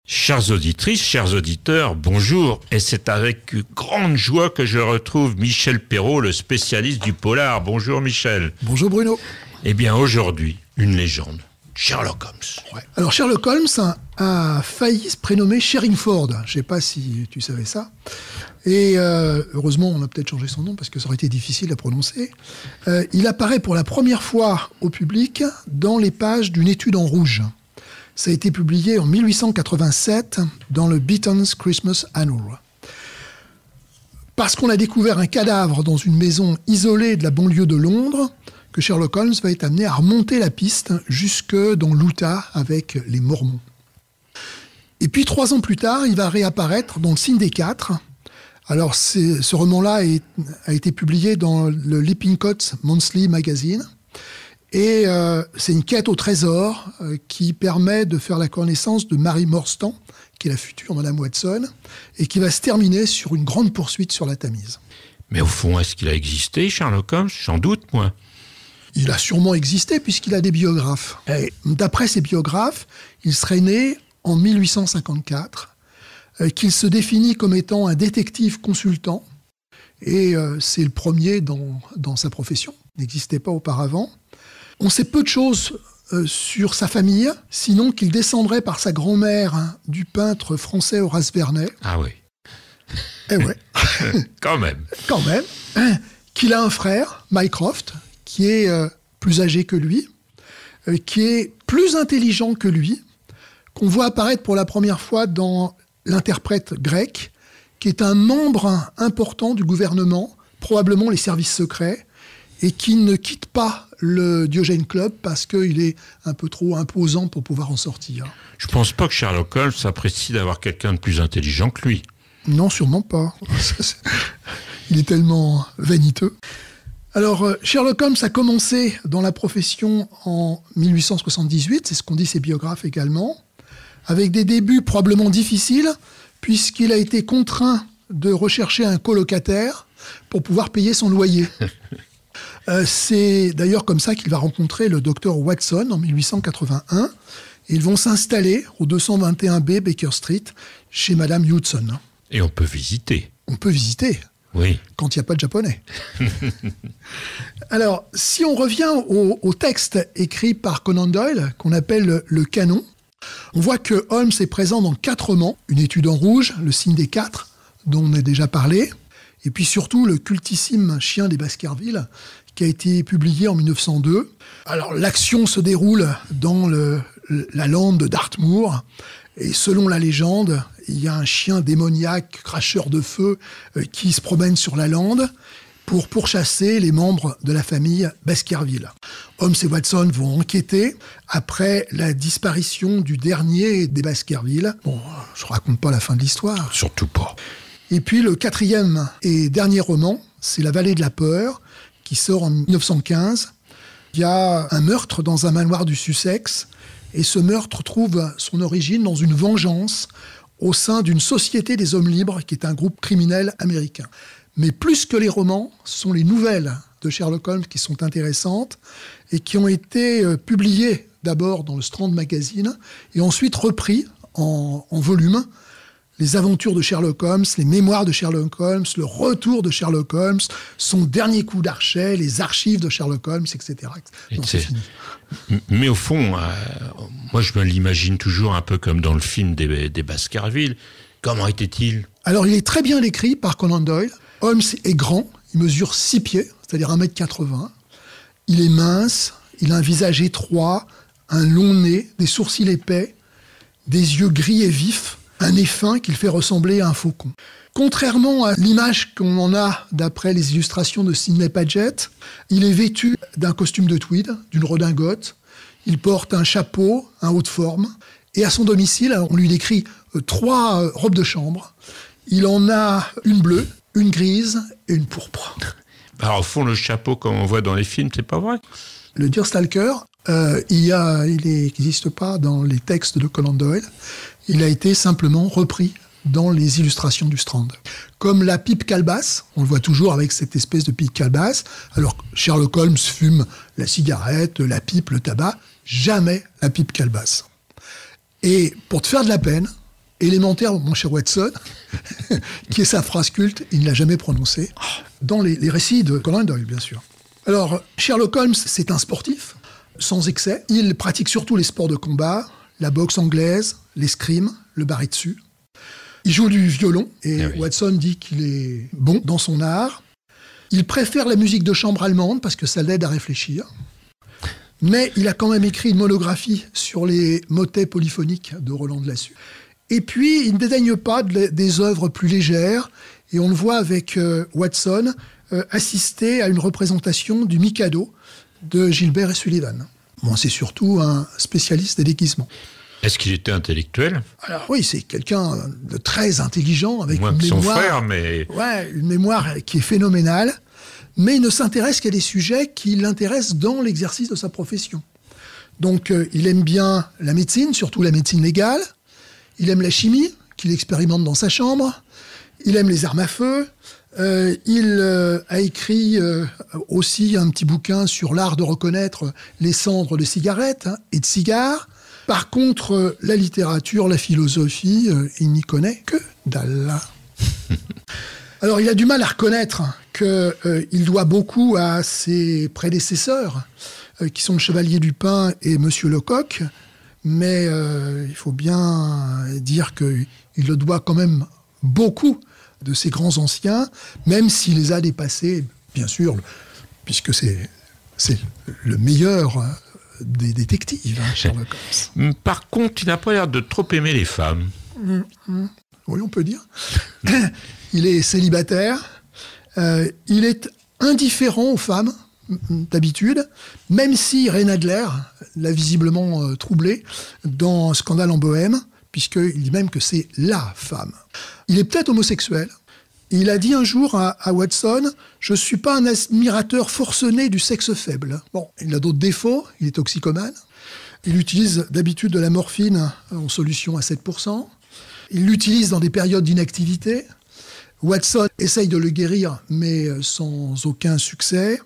Chères auditrices, chers auditeurs, bonjour. Et c'est avec grande joie que je retrouve Michel Perrault, le spécialiste du polar. Bonjour Michel. Bonjour Bruno. Eh bien aujourd'hui, une légende. Sherlock Holmes. Ouais. Alors Sherlock Holmes a failli se prénommer Sherringford. Je ne sais pas si tu savais ça. Et heureusement, on a peut-être changé son nom parce que ça aurait été difficile à prononcer. Il apparaît pour la première fois au public dans les pages d'une étude en rouge. Ça a été publié en 1887 dans le Beaton's Christmas Annual. Parce qu'on a découvert un cadavre dans une maison isolée de la banlieue de Londres, que Sherlock Holmes va être amené à remonter la piste jusque dans l'Utah avec les Mormons. Et puis 3 ans plus tard, il va réapparaître dans le Signe des Quatre. Alors ce roman-là a été publié dans le Lippincott's Monthly Magazine. Et c'est une quête au trésor qui permet de faire la connaissance de Mary Morstan, qui est la future Madame Watson, et qui va se terminer sur une grande poursuite sur la Tamise. Mais au fond, est-ce qu'il a existé, Sherlock Holmes ? J'en doute, moi. Il a sûrement existé puisqu'il a des biographes. Et d'après ses biographes, il serait né en 1854, qu'il se définit comme étant un détective consultant, et c'est le premier dans sa profession, il n'existait pas auparavant. On sait peu de choses sur sa famille, sinon qu'il descendrait par sa grand-mère du peintre français Horace Vernet. Ah oui. Eh ouais. Quand même. Quand même. Qu'il a un frère, Mycroft, qui est plus âgé que lui, qui est plus intelligent que lui, qu'on voit apparaître pour la première fois dans l'interprète grec, qui est un membre important du gouvernement, probablement les services secrets, et qui ne quitte pas le Diogène Club parce qu'il est un peu trop imposant pour pouvoir en sortir. Je pense pas que Sherlock Holmes apprécie d'avoir quelqu'un de plus intelligent que lui. Non, sûrement pas. Il est tellement vaniteux. Alors, Sherlock Holmes a commencé dans la profession en 1878, c'est ce qu'ont dit ses biographes également, avec des débuts probablement difficiles, puisqu'il a été contraint de rechercher un colocataire pour pouvoir payer son loyer. C'est d'ailleurs comme ça qu'il va rencontrer le docteur Watson en 1881. Et ils vont s'installer au 221B Baker Street chez Madame Hudson. Et on peut visiter. On peut visiter. Oui. Quand il n'y a pas de japonais. Alors, si on revient au texte écrit par Conan Doyle, qu'on appelle le canon, on voit que Holmes est présent dans 4 romans. Une étude en rouge, Le Signe des Quatre, dont on a déjà parlé, et puis surtout le cultissime Chien des Baskerville, qui a été publié en 1902. Alors, l'action se déroule dans la lande de Dartmoor, et selon la légende, il y a un chien démoniaque, cracheur de feu, qui se promène sur la lande pour pourchasser les membres de la famille Baskerville. Holmes et Watson vont enquêter après la disparition du dernier des Baskerville. Bon, je ne raconte pas la fin de l'histoire. Surtout pas. Et puis le 4e et dernier roman, c'est La Vallée de la Peur, qui sort en 1915. Il y a un meurtre dans un manoir du Sussex, et ce meurtre trouve son origine dans une vengeance au sein d'une société des hommes libres, qui est un groupe criminel américain. Mais plus que les romans, ce sont les nouvelles de Sherlock Holmes qui sont intéressantes et qui ont été publiées d'abord dans le Strand Magazine et ensuite repris en volume. Les aventures de Sherlock Holmes, les mémoires de Sherlock Holmes, le retour de Sherlock Holmes, son dernier coup d'archet, les archives de Sherlock Holmes, etc. Non, c'est fini. Mais au fond, moi je me l'imagine toujours un peu comme dans le film des Baskerville. Comment était-il ? Alors il est très bien écrit par Conan Doyle. Holmes est grand, il mesure 6 pieds, c'est-à-dire 1m80. Il est mince, il a un visage étroit, un long nez, des sourcils épais, des yeux gris et vifs, un nez fin qui le fait ressembler à un faucon. Contrairement à l'image qu'on en a d'après les illustrations de Sidney Paget, il est vêtu d'un costume de tweed, d'une redingote, il porte un chapeau, un haut de forme, et à son domicile, on lui décrit 3 robes de chambre. Il en a une bleue, une grise et une pourpre. Alors au fond, le chapeau, comme on voit dans les films, c'est pas vrai ? Le Deerstalker, il n'existe pas dans les textes de Conan Doyle. Il a été simplement repris dans les illustrations du Strand. Comme la pipe calebasse, on le voit toujours avec cette espèce de pipe calebasse, alors que Sherlock Holmes fume la cigarette, la pipe, le tabac, jamais la pipe calebasse. Et pour te faire de la peine, élémentaire, mon cher Watson, qui est sa phrase culte, il ne l'a jamais prononcée, dans les récits de Conan Doyle, bien sûr. Alors, Sherlock Holmes, c'est un sportif, sans excès. Il pratique surtout les sports de combat, la boxe anglaise, l'escrime, le barré dessus. Il joue du violon, et Watson dit qu'il est bon dans son art. Il préfère la musique de chambre allemande, parce que ça l'aide à réfléchir. Mais il a quand même écrit une monographie sur les motets polyphoniques de Roland de Lassus. Et puis, il ne dédaigne pas des œuvres plus légères, et on le voit avec Watson assister à une représentation du Mikado de Gilbert et Sullivan. Bon, c'est surtout un spécialiste des déguisements. Est-ce qu'il était intellectuel ? Alors oui, c'est quelqu'un de très intelligent, avec moins une que mémoire, son frère, mais... Ouais, une mémoire qui est phénoménale, mais il ne s'intéresse qu'à des sujets qui l'intéressent dans l'exercice de sa profession. Donc, il aime bien la médecine, surtout la médecine légale. Il aime la chimie, qu'il expérimente dans sa chambre. Il aime les armes à feu. Il a écrit aussi un petit bouquin sur l'art de reconnaître les cendres de cigarettes et de cigares. Par contre, la littérature, la philosophie, il n'y connaît que dalle. Alors, il a du mal à reconnaître qu'il doit beaucoup à ses prédécesseurs, qui sont le Chevalier du Pin et Monsieur Lecoq, mais il faut bien dire qu'il le doit quand même beaucoup de ces grands anciens, même s'il les a dépassés, bien sûr, puisque c'est le meilleur des détectives, Sherlock Holmes. Par contre, il n'a pas l'air de trop aimer les femmes. Oui, on peut dire. Il est célibataire. Il est indifférent aux femmes, d'habitude, même si Ray Nadler l'a visiblement troublé dans Scandale en Bohème, puisqu'il dit même que c'est la femme. Il est peut-être homosexuel. Il a dit un jour à Watson « Je ne suis pas un admirateur forcené du sexe faible ». Bon, il a d'autres défauts, il est toxicomane. Il utilise d'habitude de la morphine en solution à 7%. Il l'utilise dans des périodes d'inactivité. Watson essaye de le guérir, mais sans aucun succès.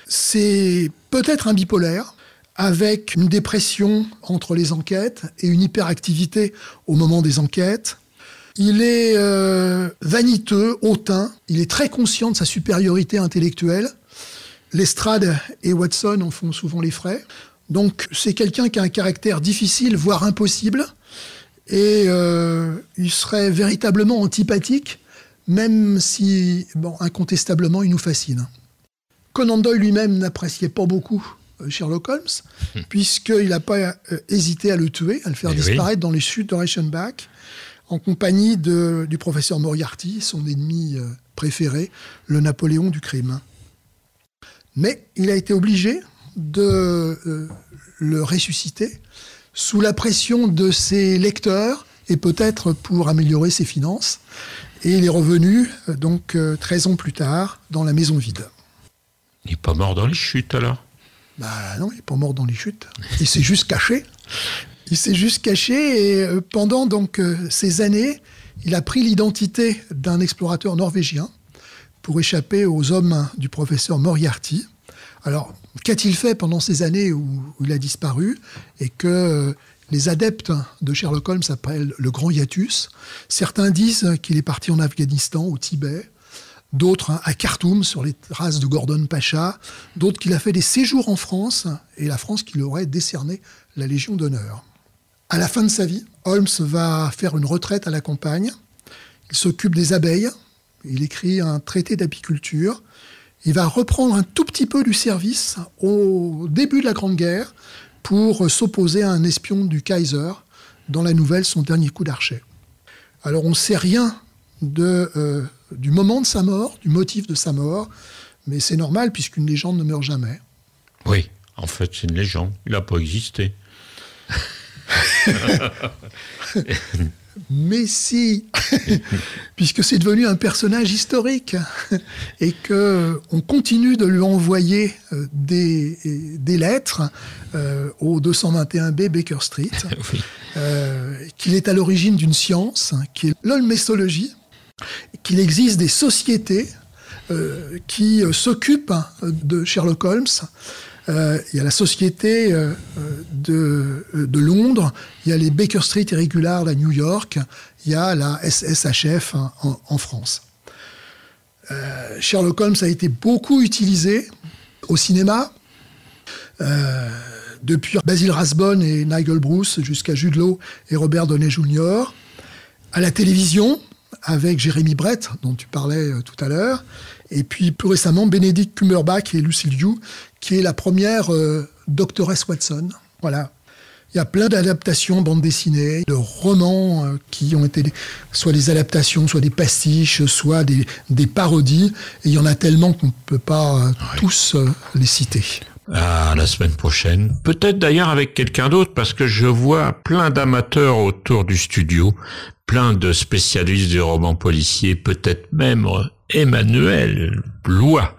C'est peut-être un bipolaire, avec une dépression entre les enquêtes et une hyperactivité au moment des enquêtes. Il est vaniteux, hautain, il est très conscient de sa supériorité intellectuelle. Lestrade et Watson en font souvent les frais. Donc c'est quelqu'un qui a un caractère difficile, voire impossible, et il serait véritablement antipathique, même si, bon, incontestablement, il nous fascine. Conan Doyle lui-même n'appréciait pas beaucoup Sherlock Holmes, puisqu'il n'a pas hésité à le tuer, à le faire disparaître dans les chutes de Reichenbach, en compagnie du professeur Moriarty, son ennemi préféré, le Napoléon du crime. Mais il a été obligé de le ressusciter sous la pression de ses lecteurs et peut-être pour améliorer ses finances. Et il est revenu, donc, 13 ans plus tard, dans la maison vide. Il n'est pas mort dans les chutes, alors ? Bah non, il n'est pas mort dans les chutes. Il s'est juste caché. Il s'est juste caché et pendant donc ces années, il a pris l'identité d'un explorateur norvégien pour échapper aux hommes du professeur Moriarty. Alors, qu'a-t-il fait pendant ces années où il a disparu et que les adeptes de Sherlock Holmes s'appellent le Grand Hiatus? Certains disent qu'il est parti en Afghanistan, au Tibet, d'autres à Khartoum, sur les traces de Gordon Pacha, d'autres qu'il a fait des séjours en France, et la France qui lui aurait décerné la Légion d'honneur. À la fin de sa vie, Holmes va faire une retraite à la campagne. Il s'occupe des abeilles, il écrit un traité d'apiculture. Il va reprendre un tout petit peu du service au début de la Grande Guerre pour s'opposer à un espion du Kaiser dans la nouvelle Son dernier coup d'archet. Alors on ne sait rien du moment de sa mort, du motif de sa mort, mais c'est normal puisqu'une légende ne meurt jamais. Oui, en fait c'est une légende, il n'a pas existé. Mais si, puisque c'est devenu un personnage historique et qu'on continue de lui envoyer des lettres au 221B Baker Street, Oui. Qu'il est à l'origine d'une science, qui est l'holmésologie, qu'il existe des sociétés qui s'occupent de Sherlock Holmes, il y a la Société de Londres, il y a les Baker Street Irregulars à New York, il y a la SSHF en France. Sherlock Holmes a été beaucoup utilisé au cinéma, depuis Basil Rathbone et Nigel Bruce jusqu'à Jude Law et Robert Downey Jr., à la télévision avec Jeremy Brett, dont tu parlais tout à l'heure, et puis plus récemment Benedict Cumberbatch et Lucille Liu, qui est la première Doctoress Watson. Voilà. Il y a plein d'adaptations, bandes dessinées, de romans qui ont été soit des adaptations, soit des pastiches, soit des parodies. Et il y en a tellement qu'on ne peut pas tous les citer. À la semaine prochaine. Peut-être d'ailleurs avec quelqu'un d'autre, parce que je vois plein d'amateurs autour du studio, plein de spécialistes du roman policier, peut-être même Emmanuel Blois.